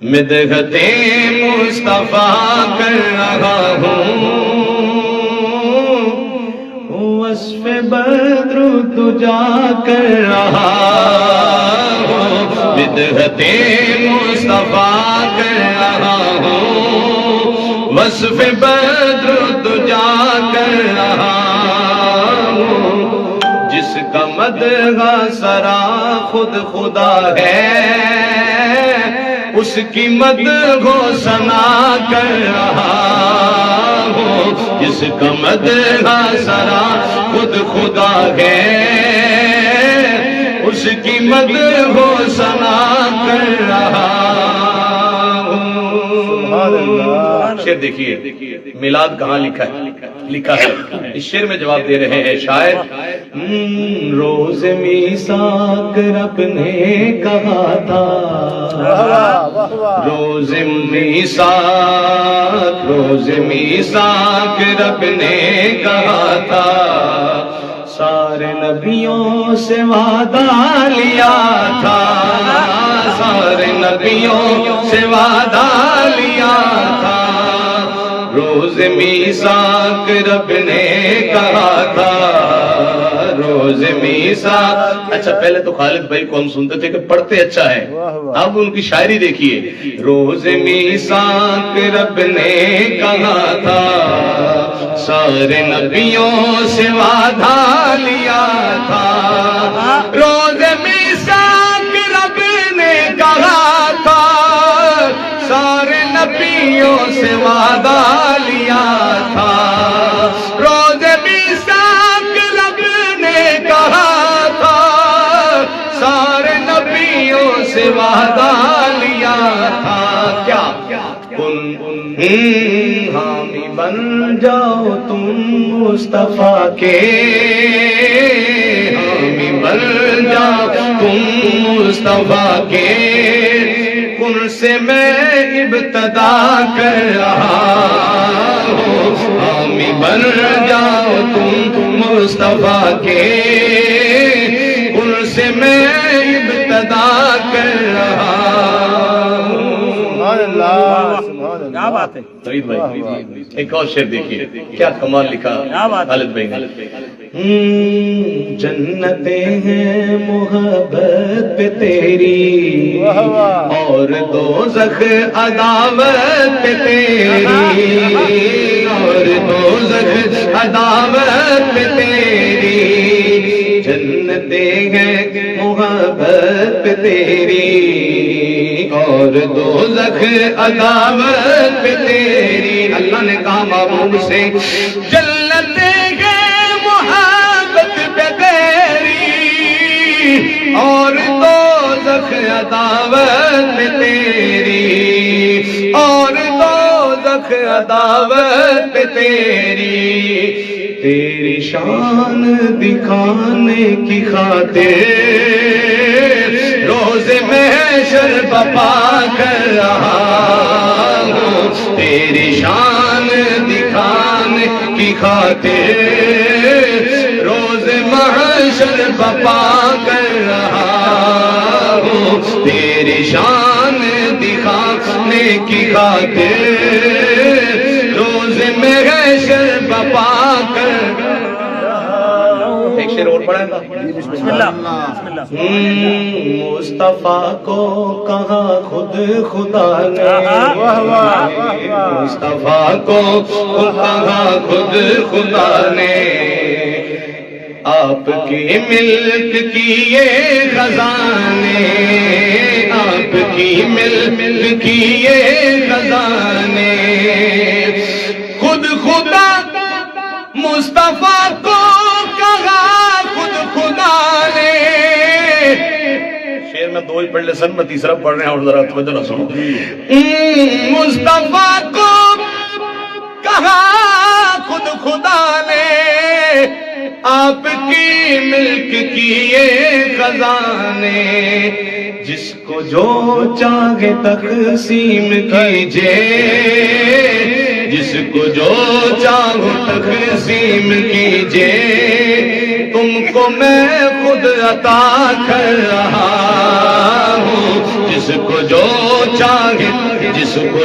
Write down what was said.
مدحت مصطفیٰ کر رہا ہوں، وصف بدر تجا کر رہا ہوں، مدحت مصطفیٰ کر رہا ہوں، وصف بدر تجا کر رہا ہوں، جس کا مدح سرا خود خدا ہے، اس کی مدح و ثنا کر رہا ہوں، جس کا مدح سرا خود خدا ہے، اس کی مدح و ثنا کر رہا ہوں۔ شعر دیکھیے، میلاد کہاں لکھا ہے؟ لکھا ہے اس شعر میں جواب دے رہے ہیں شاعر، روز میثاق رب نے کہا تھا، روز میثاق رب نے کہا تھا، سارے نبیوں سے وعدہ لیا تھا، سارے نبیوں سے وعدہ لیا تھا، روز میثاق رب نے کہا تھا، روز میثاق۔ اچھا پہلے تو خالد بھائی کو ہم سنتے تھے کہ پڑھتے اچھا ہے، اب ان کی شاعری دیکھیے، روز میثاق رب نے کہا تھا، سارے نبیوں سے وعدہ لیا تھا، روز میثاق رب نے کہا تھا، سارے نبیوں سے وعدہ لیا تھا، روز میثاق رب نے کہا تھا، سارے نبیوں سے وعدہ لیا تھا، کیا حامی بن جاؤ تم مصطفیٰ کے، حامی بن جاؤ تم مصطفیٰ کے، کن سے میں ابتدا کر رہا ہوں، حامی بن جاؤ تم مصطفیٰ کے، کن سے میں ابتدا کر رہا ہوں۔ کیا بات ہے فرید بھائی، ایک اور شعر دیکھیے، کیا کمال لکھا خالد بھائی نے، جنتیں ہیں محبت پہ تیری، اور دوزخ عداوت پہ تیری، اور دوزخ عداوت پہ تیری، جنتیں ہیں محبت پہ تیری، اور دوزخ عداوت پہ تیری، اللہ نے کہا محبوب سے، جنتیں ہیں محبت پہ تیری، اور دوزخ عداوت پہ تیری، اور دوزخ عداوت پہ تیری، تیری شان دکھانے کی خاطر روز محشر بپا کر رہا ہوں، تیری شان دکھانے کی خاطر روز محشر بپا کر رہا ہوں، تیری شان دکھانے کی خاطر روز محشر بپا کر رہا ہوں۔ ایک شعر اور پڑھیں گا، بسم اللہ۔ مصطفیٰ کو کہا خود خدا نے، مصطفیٰ کو کہا خود خدا نے، آپ کی ملک کی یہ خزانے، آپ کی ملک کی یہ خزانے، خود خدا مصطفیٰ کو کہا خود خدا نے، شعر میں دو ہی پڑھ لے سن، میں تیسرا پڑھ رہے ہیں اور ذرا توجہ نہ سنو، مصطفیٰ کو کہا خود خدا نے، آپ کی ملک کی یہ خزانے، جس کو جو چاہے تقسیم کیجئے، جس کو جو چاہو تقسیم کیجے، تم کو میں خود عطا کر رہا ہوں، جس کو جو چاہے، جس کو